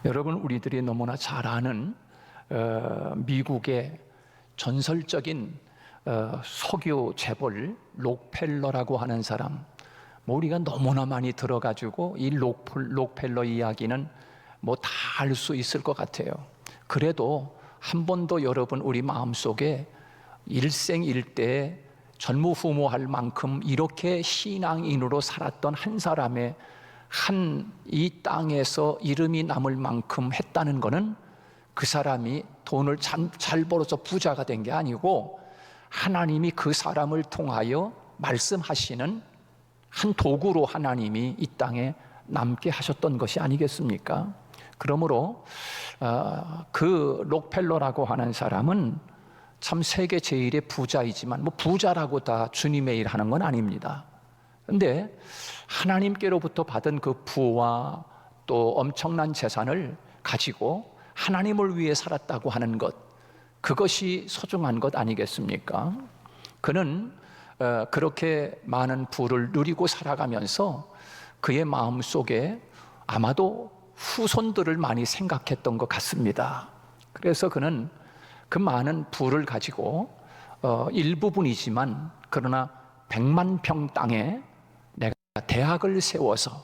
여러분, 우리들이 너무나 잘 아는 미국의 전설적인 석유 재벌 록펠러라고 하는 사람, 우리가 너무나 많이 들어가지고 이 록펠러 이야기는 다 알 수 있을 것 같아요. 그래도 한 번도 여러분 우리 마음속에 일생일대에 전무후무할 만큼 이렇게 신앙인으로 살았던 한 사람의 이 땅에서 이름이 남을 만큼 했다는 것은 그 사람이 돈을 잘 벌어서 부자가 된 게 아니고 하나님이 그 사람을 통하여 말씀하시는 한 도구로 하나님이 이 땅에 남게 하셨던 것이 아니겠습니까? 그러므로 그 록펠러라고 하는 사람은 참 세계 제일의 부자이지만 부자라고 다 주님의 일 하는 건 아닙니다. 그런데 하나님께로부터 받은 그 부와 또 엄청난 재산을 가지고 하나님을 위해 살았다고 하는 것, 그것이 소중한 것 아니겠습니까? 그는 그렇게 많은 부를 누리고 살아가면서 그의 마음속에 아마도 후손들을 많이 생각했던 것 같습니다. 그래서 그는 그 많은 부를 가지고 일부분이지만 그러나 100만 평 땅에 내가 대학을 세워서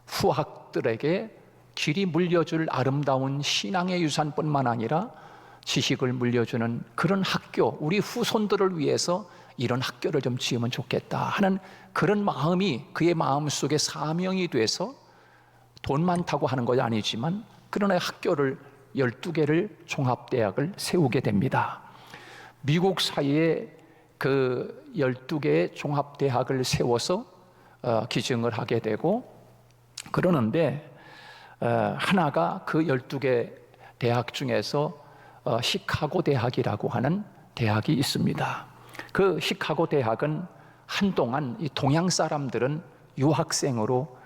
후학들에게 길이 물려줄 아름다운 신앙의 유산뿐만 아니라 지식을 물려주는 그런 학교, 우리 후손들을 위해서 이런 학교를 좀 지으면 좋겠다 하는 그런 마음이 그의 마음속에 사명이 돼서 돈 많다고 하는 것이 아니지만 그러나 학교를 12개를 종합대학을 세우게 됩니다. 미국 사이에 그 12개의 종합대학을 세워서 기증을 하게 되고 그러는데 하나가 그 12개 대학 중에서 시카고 대학이라고 하는 대학이 있습니다. 그 시카고 대학은 한동안 이 동양 사람들은 유학생으로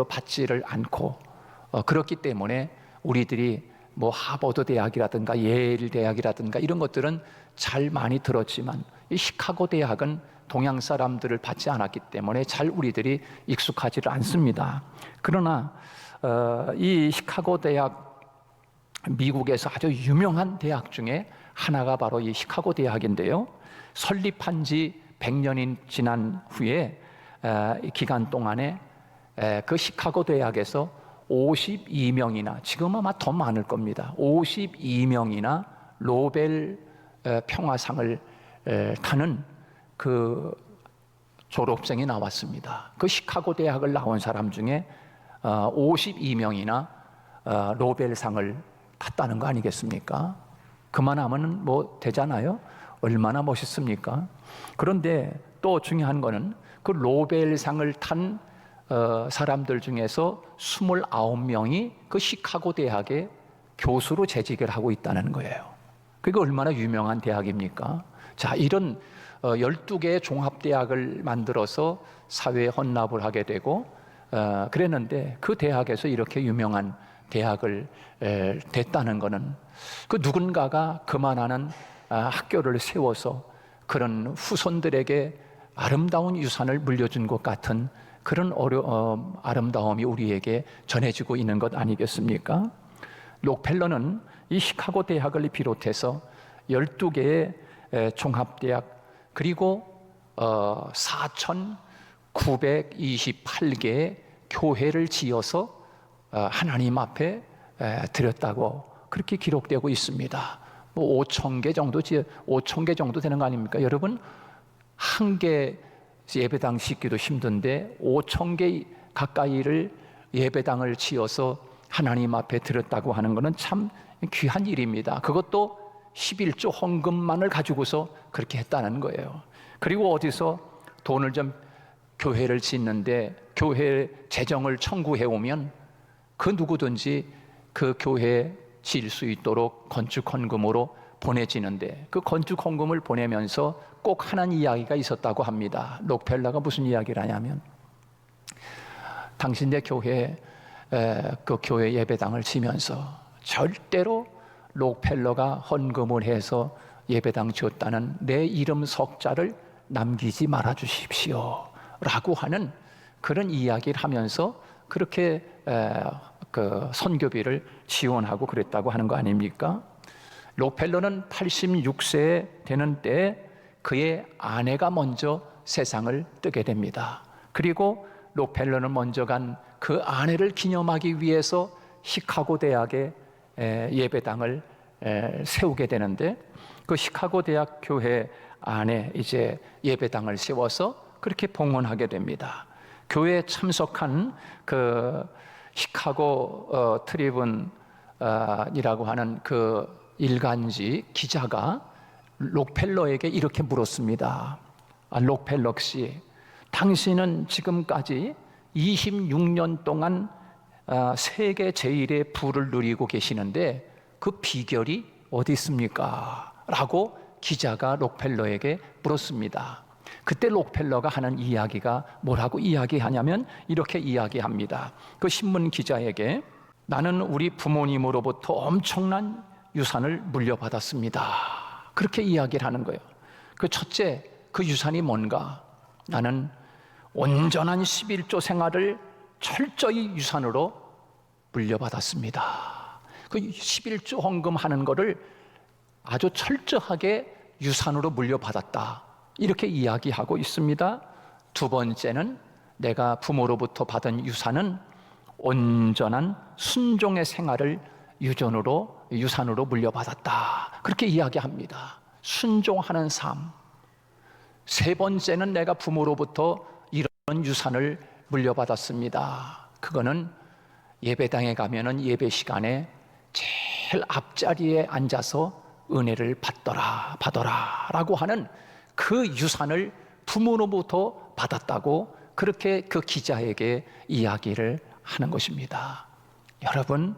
받지를 않고 그렇기 때문에 우리들이 하버드 대학이라든가 예일 대학이라든가 이런 것들은 잘 많이 들었지만 이 시카고 대학은 동양 사람들을 받지 않았기 때문에 잘 우리들이 익숙하지를 않습니다. 그러나 이 시카고 대학, 미국에서 아주 유명한 대학 중에 하나가 바로 이 시카고 대학인데요. 설립한 지 100년이 지난 후에 기간 동안에 그 시카고 대학에서 52명이나, 지금 아마 더 많을 겁니다. 52명이나 노벨 평화상을 타는 그 졸업생이 나왔습니다. 그 시카고 대학을 나온 사람 중에 52명이나 노벨상을 탔다는 거 아니겠습니까? 그만하면 되잖아요. 얼마나 멋있습니까? 그런데 또 중요한 거는 그 노벨상을 탄 사람들 중에서 29명이 그 시카고 대학의 교수로 재직을 하고 있다는 거예요. 그게 얼마나 유명한 대학입니까? 자, 이런 12개의 종합대학을 만들어서 사회에 헌납을 하게 되고 그랬는데 그 대학에서 이렇게 유명한 대학을 됐다는 것은 그 누군가가 그만하는 학교를 세워서 그런 후손들에게 아름다운 유산을 물려준 것 같은 그런 아름다움이 우리에게 전해지고 있는 것 아니겠습니까? 록펠러는 이 시카고 대학을 비롯해서 12개의 종합대학 그리고 4,928개의 교회를 지어서 하나님 앞에 드렸다고 그렇게 기록되고 있습니다. 5,000개 정도 5,000개 정도 되는 거 아닙니까? 여러분, 한 개 예배당 짓기도 힘든데 5,000개 가까이를 예배당을 지어서 하나님 앞에 드렸다고 하는 것은 참 귀한 일입니다. 그것도 11조 헌금만을 가지고서 그렇게 했다는 거예요. 그리고 어디서 돈을 좀 교회를 짓는데 교회 재정을 청구해 오면 그 누구든지 그 교회 지을 수 있도록 건축 헌금으로 보내지는데 그 건축 헌금을 보내면서 꼭 하는 이야기가 있었다고 합니다. 록펠러가 무슨 이야기를 하냐면 당신네 교회 그 교회 예배당을 지면서 절대로 록펠러가 헌금을 해서 예배당 지었다는 내 이름 석자를 남기지 말아 주십시오 라고 하는 그런 이야기를 하면서 그렇게 그 선교비를 지원하고 그랬다고 하는 거 아닙니까? 록펠러는 86세 되는 때에 그의 아내가 먼저 세상을 뜨게 됩니다. 그리고 록펠러는 먼저 간 그 아내를 기념하기 위해서 시카고 대학에 예배당을 세우게 되는데, 그 시카고 대학 교회 안에 이제 예배당을 세워서 그렇게 봉헌하게 됩니다. 교회에 참석한 그 시카고 트리븐이라고 하는 그 일간지 기자가 록펠러에게 이렇게 물었습니다. 록펠러 씨, 당신은 지금까지 26년 동안 세계 제일의 부를 누리고 계시는데 그 비결이 어디 있습니까? 라고 기자가 록펠러에게 물었습니다. 그때 록펠러가 하는 이야기가 뭐라고 이야기하냐면 이렇게 이야기합니다. 그 신문 기자에게 나는 우리 부모님으로부터 엄청난 유산을 물려받았습니다. 그렇게 이야기를 하는 거예요. 그 첫째, 그 유산이 뭔가? 나는 온전한 11조 생활을 철저히 유산으로 물려받았습니다. 그 11조 헌금하는 거를 아주 철저하게 유산으로 물려받았다, 이렇게 이야기하고 있습니다. 두 번째는 내가 부모로부터 받은 유산은 온전한 순종의 생활을 유산으로 물려받았다, 그렇게 이야기합니다. 순종하는 삶. 세 번째는 내가 부모로부터 이런 유산을 물려받았습니다. 그거는 예배당에 가면은 예배 시간에 제일 앞자리에 앉아서 은혜를 받더라 라고 하는 그 유산을 부모로부터 받았다고 그렇게 그 기자에게 이야기를 하는 것입니다. 여러분,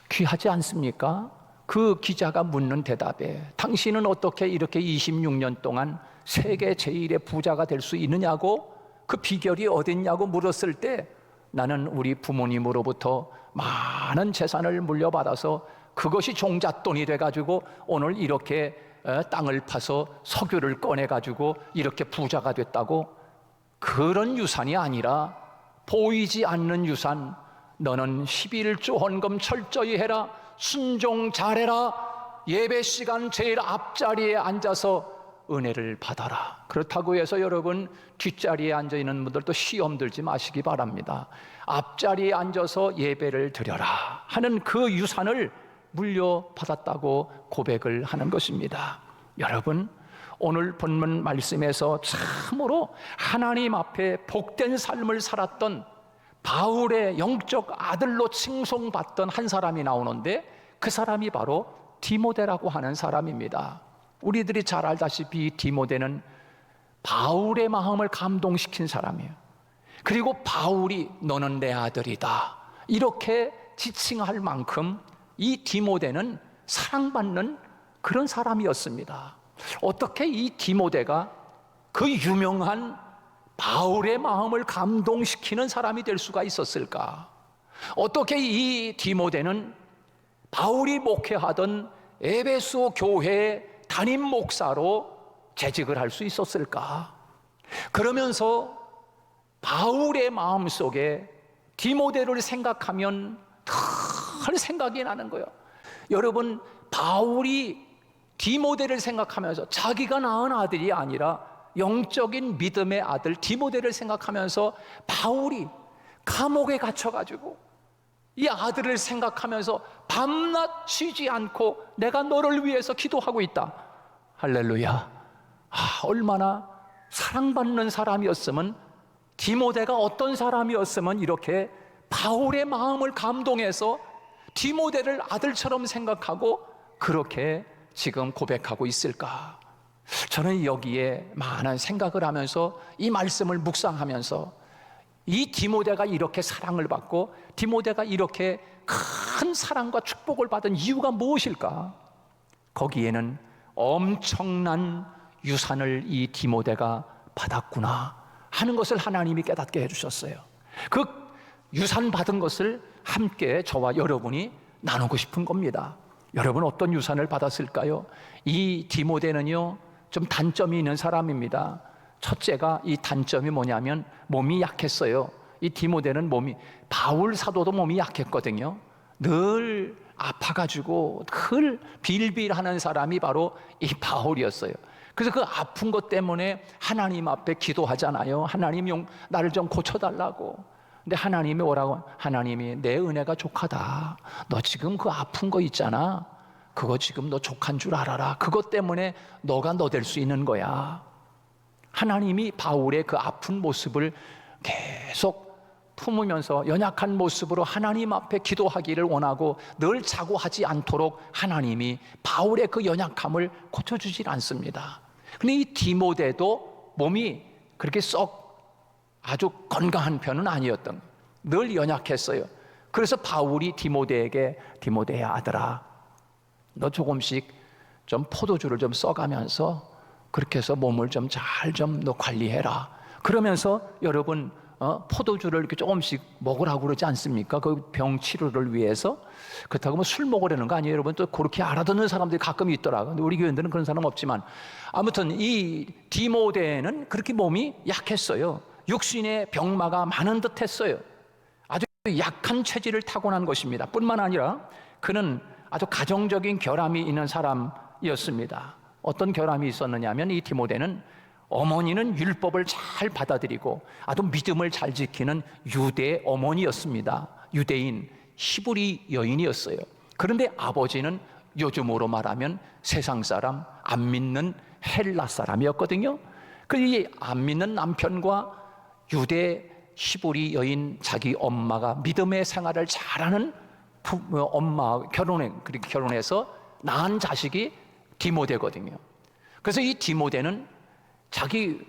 귀하지 않습니까? 그 기자가 묻는 대답에 당신은 어떻게 이렇게 26년 동안 세계 제일의 부자가 될 수 있느냐고, 그 비결이 어딨냐고 물었을 때 나는 우리 부모님으로부터 많은 재산을 물려받아서 그것이 종잣돈이 돼가지고 오늘 이렇게 땅을 파서 석유를 꺼내가지고 이렇게 부자가 됐다고. 그런 유산이 아니라 보이지 않는 유산, 너는 11조 헌금 철저히 해라, 순종 잘해라, 예배 시간 제일 앞자리에 앉아서 은혜를 받아라. 그렇다고 해서 여러분 뒷자리에 앉아 있는 분들도 시험 들지 마시기 바랍니다. 앞자리에 앉아서 예배를 드려라 하는 그 유산을 물려받았다고 고백을 하는 것입니다. 여러분, 오늘 본문 말씀에서 참으로 하나님 앞에 복된 삶을 살았던 바울의 영적 아들로 칭송받던 한 사람이 나오는데, 그 사람이 바로 디모데라고 하는 사람입니다. 우리들이 잘 알다시피 디모데는 바울의 마음을 감동시킨 사람이에요. 그리고 바울이 너는 내 아들이다 이렇게 지칭할 만큼 이 디모데는 사랑받는 그런 사람이었습니다. 어떻게 이 디모데가 그 유명한 바울의 마음을 감동시키는 사람이 될 수가 있었을까? 어떻게 이 디모데는 바울이 목회하던 에베소 교회의 담임 목사로 재직을 할 수 있었을까? 그러면서 바울의 마음속에 디모데를 생각하면 큰 생각이 나는 거예요. 여러분, 바울이 디모데를 생각하면서 자기가 낳은 아들이 아니라 영적인 믿음의 아들 디모데를 생각하면서 바울이 감옥에 gat혀가지고 이 아들을 생각하면서 밤낮 쉬지 않고 내가 너를 위해서 기도하고 있다. 할렐루야. 얼마나 사랑받는 사람이었으면, 디모데가 어떤 사람이었으면 이렇게 바울의 마음을 감동해서 디모데를 아들처럼 생각하고 그렇게 지금 고백하고 있을까? 저는 여기에 많은 생각을 하면서 이 말씀을 묵상하면서 이 디모데가 이렇게 사랑을 받고 디모데가 이렇게 큰 사랑과 축복을 받은 이유가 무엇일까? 거기에는 엄청난 유산을 이 디모데가 받았구나 하는 것을 하나님이 깨닫게 해주셨어요. 그 유산 받은 것을 함께 저와 여러분이 나누고 싶은 겁니다. 여러분, 어떤 유산을 받았을까요? 이 디모데는요, 좀 단점이 있는 사람입니다. 첫째가, 이 단점이 뭐냐면 몸이 약했어요. 이 디모데는 바울 사도도 몸이 약했거든요. 늘 아파가지고 늘 빌빌하는 사람이 바로 이 바울이었어요. 그래서 그 아픈 것 때문에 하나님 앞에 기도하잖아요. 하나님 나를 좀 고쳐달라고. 근데 하나님이 오라고, 하나님이 내 은혜가 족하다. 너 지금 그 아픈 거 있잖아. 그거 지금 너 족한 줄 알아라. 그것 때문에 너가 너 될 수 있는 거야. 하나님이 바울의 그 아픈 모습을 계속 품으면서 연약한 모습으로 하나님 앞에 기도하기를 원하고 늘 자고하지 않도록 하나님이 바울의 그 연약함을 고쳐주질 않습니다. 근데 이 디모데도 몸이 그렇게 썩 아주 건강한 편은 아니었던, 늘 연약했어요. 그래서 바울이 디모데에게, 디모데야 아들아, 너 조금씩 좀 포도주를 좀 써가면서 그렇게 해서 몸을 좀 잘 좀 너 관리해라. 그러면서 여러분 포도주를 이렇게 조금씩 먹으라고 그러지 않습니까? 그 병 치료를 위해서. 그렇다고 뭐 술 먹으려는 거 아니에요, 여러분. 또 그렇게 알아듣는 사람들이 가끔 있더라고요. 근데 우리 교회들은 그런 사람 없지만, 아무튼 이 디모데는 그렇게 몸이 약했어요. 육신의 병마가 많은 듯 했어요. 아주 약한 체질을 타고난 것입니다. 뿐만 아니라 그는 아주 가정적인 결함이 있는 사람이었습니다. 어떤 결함이 있었느냐 하면, 이 디모데는 어머니는 율법을 잘 받아들이고 아주 믿음을 잘 지키는 유대 어머니였습니다. 유대인 히브리 여인이었어요. 그런데 아버지는 요즘으로 말하면 세상 사람, 안 믿는 헬라 사람이었거든요. 이 안 믿는 남편과 유대 히브리 여인 자기 엄마가 믿음의 생활을 잘하는 엄마 결혼해서 낳은 자식이 디모데거든요. 그래서 이 디모데는 자기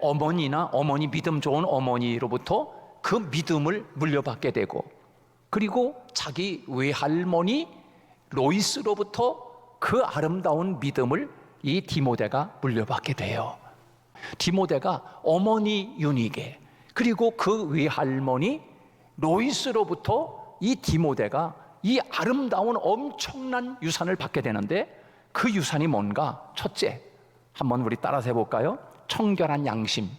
어머니 믿음 좋은 어머니로부터 그 믿음을 물려받게 되고, 그리고 자기 외할머니 로이스로부터 그 아름다운 믿음을 이 디모데가 물려받게 돼요. 디모데가 어머니 유니게, 그리고 그 외할머니 로이스로부터 이 디모데가 이 아름다운 엄청난 유산을 받게 되는데, 그 유산이 뭔가? 첫째, 한번 우리 따라서 해볼까요? 청결한 양심.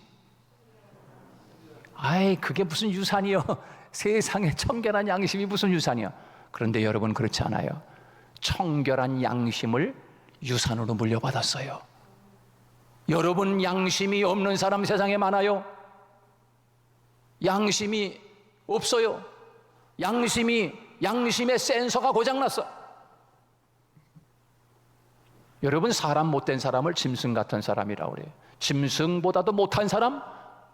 그게 무슨 유산이요? 세상에 청결한 양심이 무슨 유산이요? 그런데 여러분, 그렇지 않아요. 청결한 양심을 유산으로 물려받았어요. 여러분, 양심이 없는 사람 세상에 많아요. 양심이 없어요. 양심의 센서가 고장났어. 여러분, 사람 못된 사람을 짐승 같은 사람이라고 그래요. 짐승보다도 못한 사람,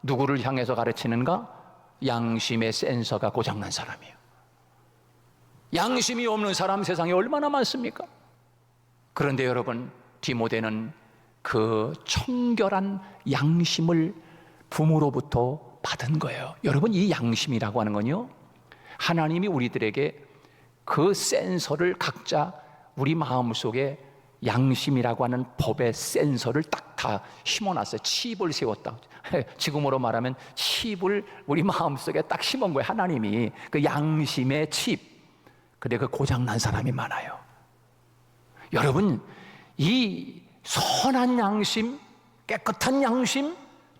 누구를 향해서 가르치는가? 양심의 센서가 고장난 사람이에요. 양심이 없는 사람 세상에 얼마나 많습니까? 그런데 여러분, 디모데는 그 청결한 양심을 부모로부터 받은 거예요. 여러분, 이 양심이라고 하는 건요, 하나님이 우리들에게 그 센서를 각자 우리 마음속에 양심이라고 하는 법의 센서를 딱 다 심어놨어요. 칩을 세웠다. 지금으로 말하면 칩을 우리 마음속에 딱 심은 거예요. 하나님이 그 양심의 칩. 근데 그 고장난 사람이 많아요. 여러분, 이 선한 양심, 깨끗한 양심,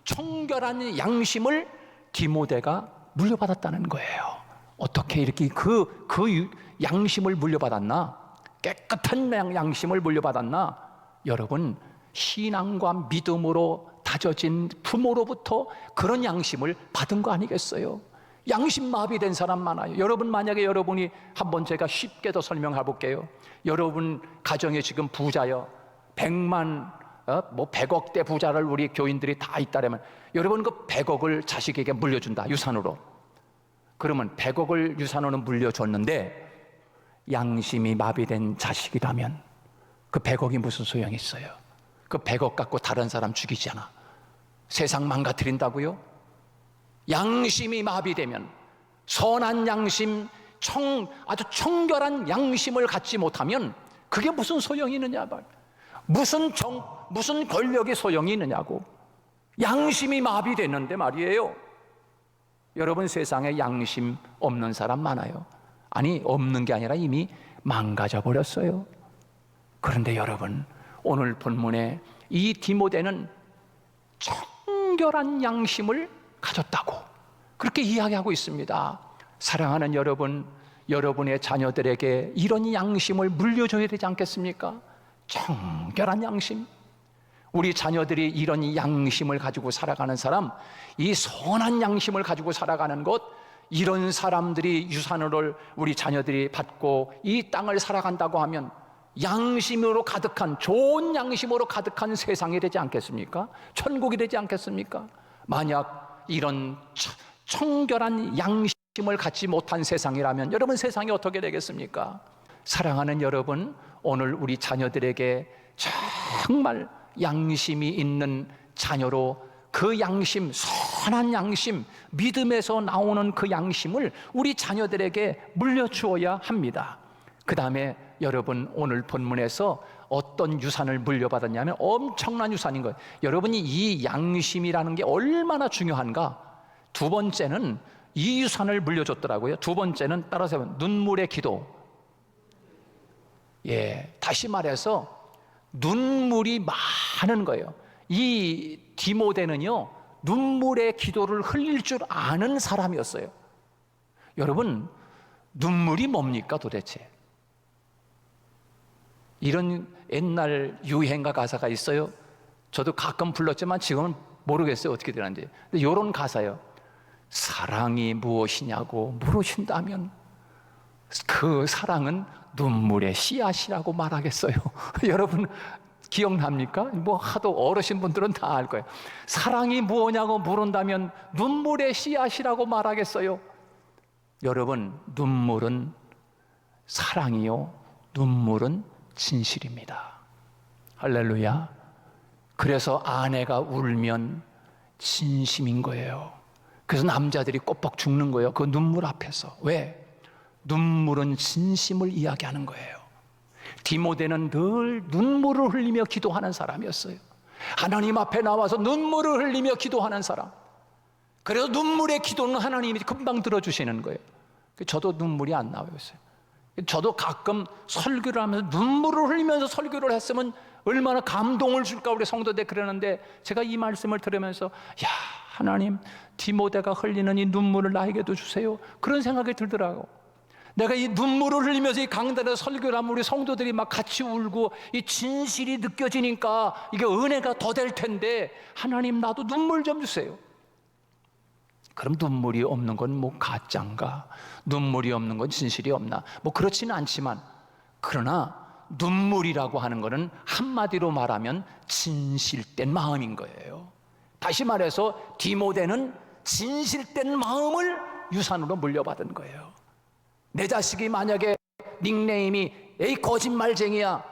청결한 양심을 디모데가 물려받았다는 거예요. 어떻게 이렇게 그 양심을 물려받았나? 깨끗한 양심을 물려받았나? 여러분, 신앙과 믿음으로 다져진 부모로부터 그런 양심을 받은 거 아니겠어요? 양심 마비된 사람 많아요. 여러분, 만약에 여러분이 한번 제가 쉽게 더 설명해 볼게요. 여러분 가정에 지금 부자요, 100억대 부자를 우리 교인들이 다 있다라면, 여러분 그 100억을 자식에게 물려준다, 유산으로. 그러면 100억을 유산으로 물려줬는데 양심이 마비된 자식이라면 그 100억이 무슨 소용이 있어요? 그 100억 갖고 다른 사람 죽이잖아. 세상 망가뜨린다고요? 양심이 마비되면, 선한 양심, 아주 청결한 양심을 갖지 못하면 그게 무슨 소용이 있느냐 말. 무슨 권력이 소용이 있느냐고. 양심이 마비됐는데 말이에요. 여러분, 세상에 양심 없는 사람 많아요. 아니, 없는 게 아니라 이미 망가져 버렸어요. 그런데 여러분, 오늘 본문에 이 디모데는 청결한 양심을 가졌다고. 그렇게 이야기하고 있습니다. 사랑하는 여러분, 여러분의 자녀들에게 이런 양심을 물려줘야 되지 않겠습니까? 청결한 양심. 우리 자녀들이 이런 양심을 가지고 살아가는 사람, 이 선한 양심을 가지고 살아가는 것, 이런 사람들이 유산을 우리 자녀들이 받고 이 땅을 살아간다고 하면 양심으로 가득한, 좋은 양심으로 가득한 세상이 되지 않겠습니까? 천국이 되지 않겠습니까? 만약 이런 청결한 양심을 갖지 못한 세상이라면 여러분, 세상이 어떻게 되겠습니까? 사랑하는 여러분, 오늘 우리 자녀들에게 정말 양심이 있는 자녀로, 그 양심, 선한 양심, 믿음에서 나오는 그 양심을 우리 자녀들에게 물려주어야 합니다. 그 다음에 여러분, 오늘 본문에서 어떤 유산을 물려받았냐면 엄청난 유산인 거예요. 여러분이 이 양심이라는 게 얼마나 중요한가? 두 번째는 이 유산을 물려줬더라고요. 두 번째는 따라서 눈물의 기도. 다시 말해서 눈물이 많은 거예요. 이 디모데는요, 눈물의 기도를 흘릴 줄 아는 사람이었어요. 여러분, 눈물이 뭡니까 도대체? 이런 옛날 유행가 가사가 있어요. 저도 가끔 불렀지만 지금은 모르겠어요, 어떻게 되는지. 근데 이런 가사예요. 사랑이 무엇이냐고 물으신다면 그 사랑은 눈물의 씨앗이라고 말하겠어요. 여러분 기억납니까? 뭐 하도 어르신 분들은 다 알 거예요. 사랑이 무엇냐고 물은다면 눈물의 씨앗이라고 말하겠어요. 여러분, 눈물은 사랑이요, 눈물은 진실입니다. 할렐루야. 그래서 아내가 울면 진심인 거예요. 그래서 남자들이 꼬박 죽는 거예요, 그 눈물 앞에서. 왜? 눈물은 진심을 이야기하는 거예요. 디모데는 늘 눈물을 흘리며 기도하는 사람이었어요. 하나님 앞에 나와서 눈물을 흘리며 기도하는 사람. 그래서 눈물의 기도는 하나님이 금방 들어주시는 거예요. 저도 눈물이 안 나와요. 저도 가끔 설교를 하면서 눈물을 흘리면서 설교를 했으면 얼마나 감동을 줄까 우리 성도들 그러는데, 제가 이 말씀을 들으면서 야, 하나님, 디모데가 흘리는 이 눈물을 나에게도 주세요, 그런 생각이 들더라고. 내가 이 눈물을 흘리면서 이 강단에서 설교를 하면 우리 성도들이 막 같이 울고 이 진실이 느껴지니까 이게 은혜가 더 될 텐데, 하나님 나도 눈물 좀 주세요. 그럼 눈물이 없는 건 뭐 가짜인가? 눈물이 없는 건 진실이 없나? 뭐 그렇지는 않지만, 그러나 눈물이라고 하는 것은 한마디로 말하면 진실된 마음인 거예요. 다시 말해서 디모데는 진실된 마음을 유산으로 물려받은 거예요. 내 자식이 만약에 닉네임이 에이 거짓말쟁이야,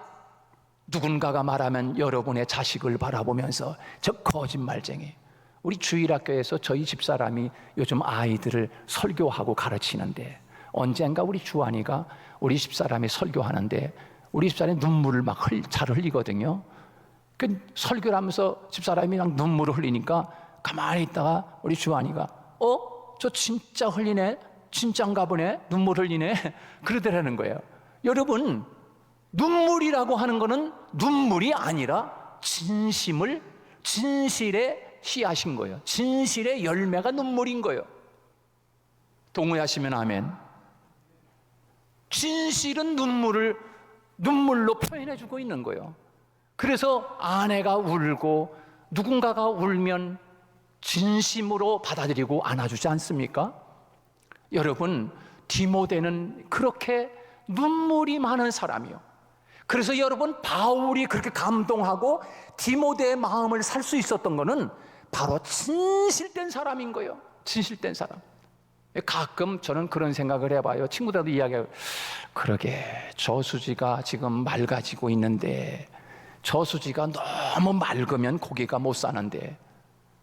누군가가 말하면 여러분의 자식을 바라보면서 저 거짓말쟁이. 우리 주일학교에서 저희 집사람이 요즘 아이들을 설교하고 가르치는데, 언젠가 우리 주한이가 우리 집사람이 설교하는데 우리 집사람이 눈물을 막 잘 흘리거든요. 그 설교를 하면서 집사람이 막 눈물을 흘리니까 가만히 있다가 우리 주한이가 저 진짜 흘리네, 진짠가 보네, 눈물 흘리네, 그러더라는 거예요. 여러분, 눈물이라고 하는 거는 눈물이 아니라 진실의 씨앗인 거예요. 진실의 열매가 눈물인 거예요. 동의하시면 아멘. 진실은 눈물로 표현해주고 있는 거예요. 그래서 아내가 울고 누군가가 울면 진심으로 받아들이고 안아주지 않습니까? 여러분, 디모데는 그렇게 눈물이 많은 사람이요. 그래서 여러분, 바울이 그렇게 감동하고 디모데의 마음을 살 수 있었던 거는 바로 진실된 사람인 거예요. 진실된 사람. 가끔 저는 그런 생각을 해봐요. 친구들도 이야기해요. 그러게 저수지가 지금 맑아지고 있는데 저수지가 너무 맑으면 고기가 못 사는데,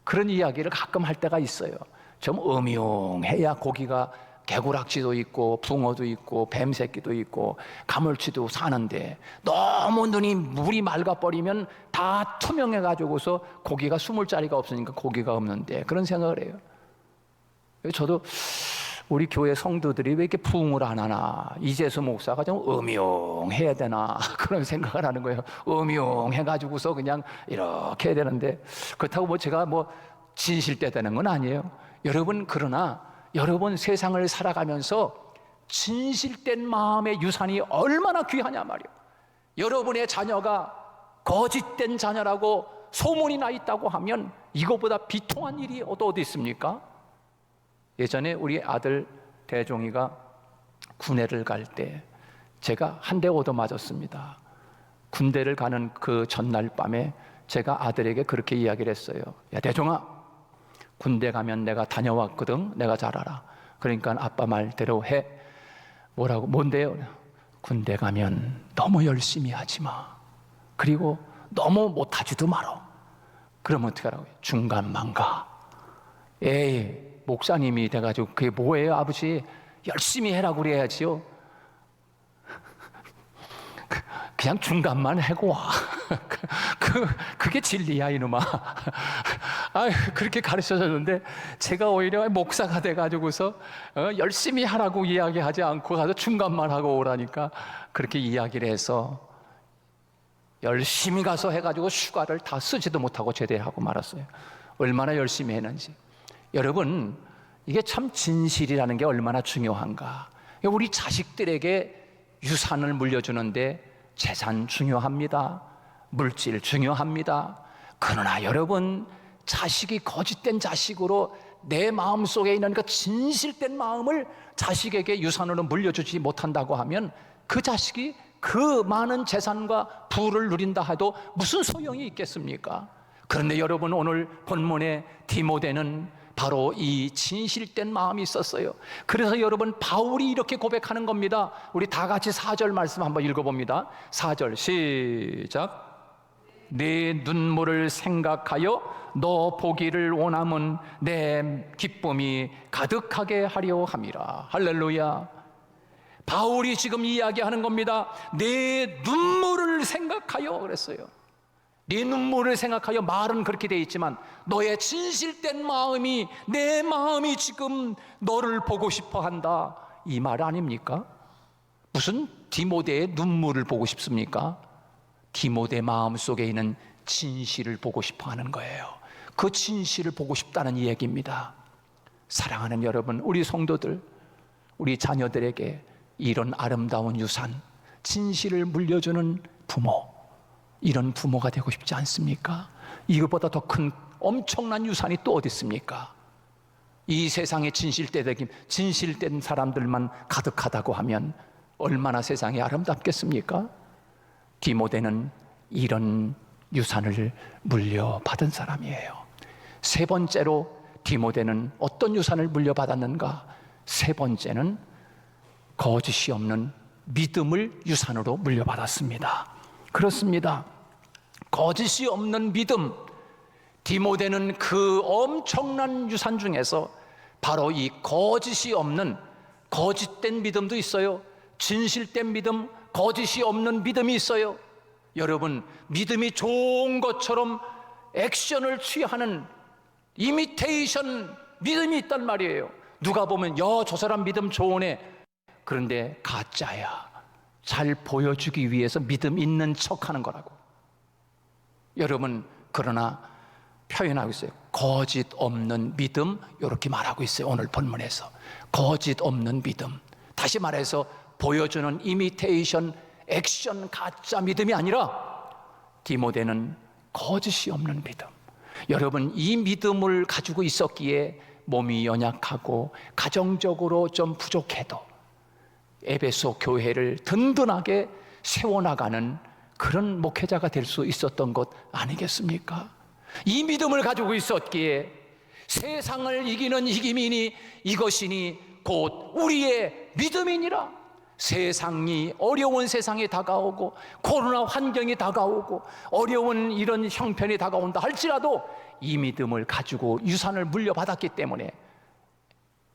그런 이야기를 가끔 할 때가 있어요. 좀 음용해야 고기가, 개구락지도 있고 붕어도 있고 뱀새끼도 있고 가물치도 사는데, 너무 물이 맑아버리면 다 투명해가지고서 고기가 숨을 자리가 없으니까 고기가 없는데, 그런 생각을 해요. 저도 우리 교회 성도들이 왜 이렇게 부흥을 안 하나, 이재수 목사가 좀 음용해야 되나 그런 생각을 하는 거예요. 음용해가지고서 그냥 이렇게 해야 되는데, 그렇다고 뭐 제가 뭐 진실되다는 건 아니에요. 여러분, 그러나 여러분 세상을 살아가면서 진실된 마음의 유산이 얼마나 귀하냐 말이에요. 여러분의 자녀가 거짓된 자녀라고 소문이 나 있다고 하면 이거보다 비통한 일이 또 어디 있습니까? 예전에 우리 아들 대종이가 군대를 갈 때 제가 한 대 얻어맞았습니다. 군대를 가는 그 전날 밤에 제가 아들에게 그렇게 이야기를 했어요. 야, 대종아, 군대 가면 내가 다녀왔거든. 내가 잘 알아. 그러니까 아빠 말대로 해. 뭐라고? 뭔데요? 군대 가면 너무 열심히 하지 마. 그리고 너무 못하지도 말어. 그러면 어떻게 하라고요? 중간만 가. 에이, 목사님이 돼가지고 그게 뭐예요, 아버지? 열심히 해라고 그래야지요. 그냥 중간만 해고 와. 그게 진리야, 이놈아. 그렇게 가르쳐줬는데 제가 오히려 목사가 돼가지고서 열심히 하라고 이야기하지 않고 가서 중간만 하고 오라니까 그렇게 이야기를 해서 열심히 가서 해가지고 휴가를 다 쓰지도 못하고 제대하고 말았어요. 얼마나 열심히 했는지. 여러분, 이게 참 진실이라는 게 얼마나 중요한가. 우리 자식들에게 유산을 물려주는데 재산 중요합니다. 물질 중요합니다. 그러나 여러분, 자식이 거짓된 자식으로 내 마음속에 있는 그 진실된 마음을 자식에게 유산으로 물려주지 못한다고 하면 그 자식이 그 많은 재산과 부를 누린다 해도 무슨 소용이 있겠습니까? 그런데 여러분, 오늘 본문의 디모데는 바로 이 진실된 마음이 있었어요. 그래서 여러분, 바울이 이렇게 고백하는 겁니다. 우리 다 같이 4절 말씀 한번 읽어봅니다. 4절 시작. 내 눈물을 생각하여 너 보기를 원함은 내 기쁨이 가득하게 하려 함이라. 할렐루야. 바울이 지금 이야기하는 겁니다. 내 눈물을 생각하여 그랬어요. 네 눈물을 생각하여, 말은 그렇게 돼 있지만 너의 진실된 마음이, 내 마음이 지금 너를 보고 싶어 한다, 이 말 아닙니까? 무슨 디모데의 눈물을 보고 싶습니까? 디모데 마음 속에 있는 진실을 보고 싶어 하는 거예요. 그 진실을 보고 싶다는 이야기입니다. 사랑하는 여러분, 우리 성도들, 우리 자녀들에게 이런 아름다운 유산, 진실을 물려주는 부모, 이런 부모가 되고 싶지 않습니까? 이것보다 더 큰 엄청난 유산이 또 어디 있습니까? 이 세상에 진실된 사람들만 가득하다고 하면 얼마나 세상이 아름답겠습니까? 디모데는 이런 유산을 물려받은 사람이에요. 세 번째로 디모데는 어떤 유산을 물려받았는가? 세 번째는 거짓이 없는 믿음을 유산으로 물려받았습니다. 그렇습니다. 거짓이 없는 믿음. 디모데는 그 엄청난 유산 중에서 바로 이 거짓이 없는, 거짓된 믿음도 있어요. 진실된 믿음, 거짓이 없는 믿음이 있어요. 여러분, 믿음이 좋은 것처럼 액션을 취하는 이미테이션 믿음이 있단 말이에요. 누가 보면 저 사람 믿음 좋으네. 그런데 가짜야. 잘 보여주기 위해서 믿음 있는 척하는 거라고. 여러분, 그러나 표현하고 있어요. 거짓 없는 믿음, 이렇게 말하고 있어요. 오늘 본문에서 거짓 없는 믿음. 다시 말해서 보여주는 이미테이션, 액션, 가짜 믿음이 아니라 디모데는 거짓이 없는 믿음. 여러분, 이 믿음을 가지고 있었기에 몸이 연약하고 가정적으로 좀 부족해도 에베소 교회를 든든하게 세워나가는 그런 목회자가 될 수 있었던 것 아니겠습니까? 이 믿음을 가지고 있었기에 세상을 이기는 힘이니 이것이니 곧 우리의 믿음이니라. 세상이, 어려운 세상이 다가오고 코로나 환경이 다가오고 어려운 이런 형편이 다가온다 할지라도 이 믿음을 가지고 유산을 물려받았기 때문에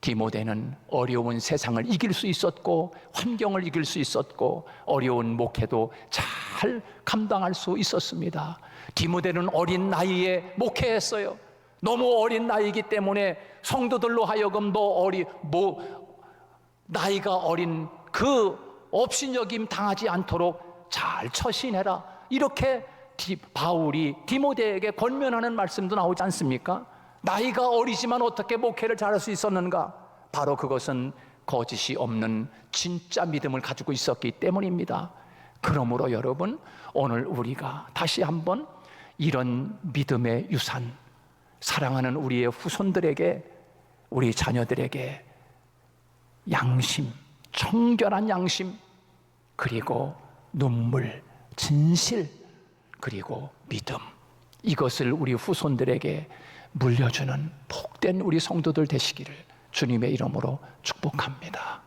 디모데는 어려운 세상을 이길 수 있었고 환경을 이길 수 있었고 어려운 목회도 잘 감당할 수 있었습니다. 디모데는 어린 나이에 목회했어요. 너무 어린 나이이기 때문에 성도들로 하여금 나이가 어린 그 업신여김 당하지 않도록 잘 처신해라, 이렇게 바울이 디모데에게 권면하는 말씀도 나오지 않습니까? 나이가 어리지만 어떻게 목회를 잘할 수 있었는가? 바로 그것은 거짓이 없는 진짜 믿음을 가지고 있었기 때문입니다. 그러므로 여러분, 오늘 우리가 다시 한번 이런 믿음의 유산, 사랑하는 우리의 후손들에게, 우리 자녀들에게 양심, 청결한 양심, 그리고 눈물, 진실, 그리고 믿음, 이것을 우리 후손들에게 물려주는 복된 우리 성도들 되시기를 주님의 이름으로 축복합니다.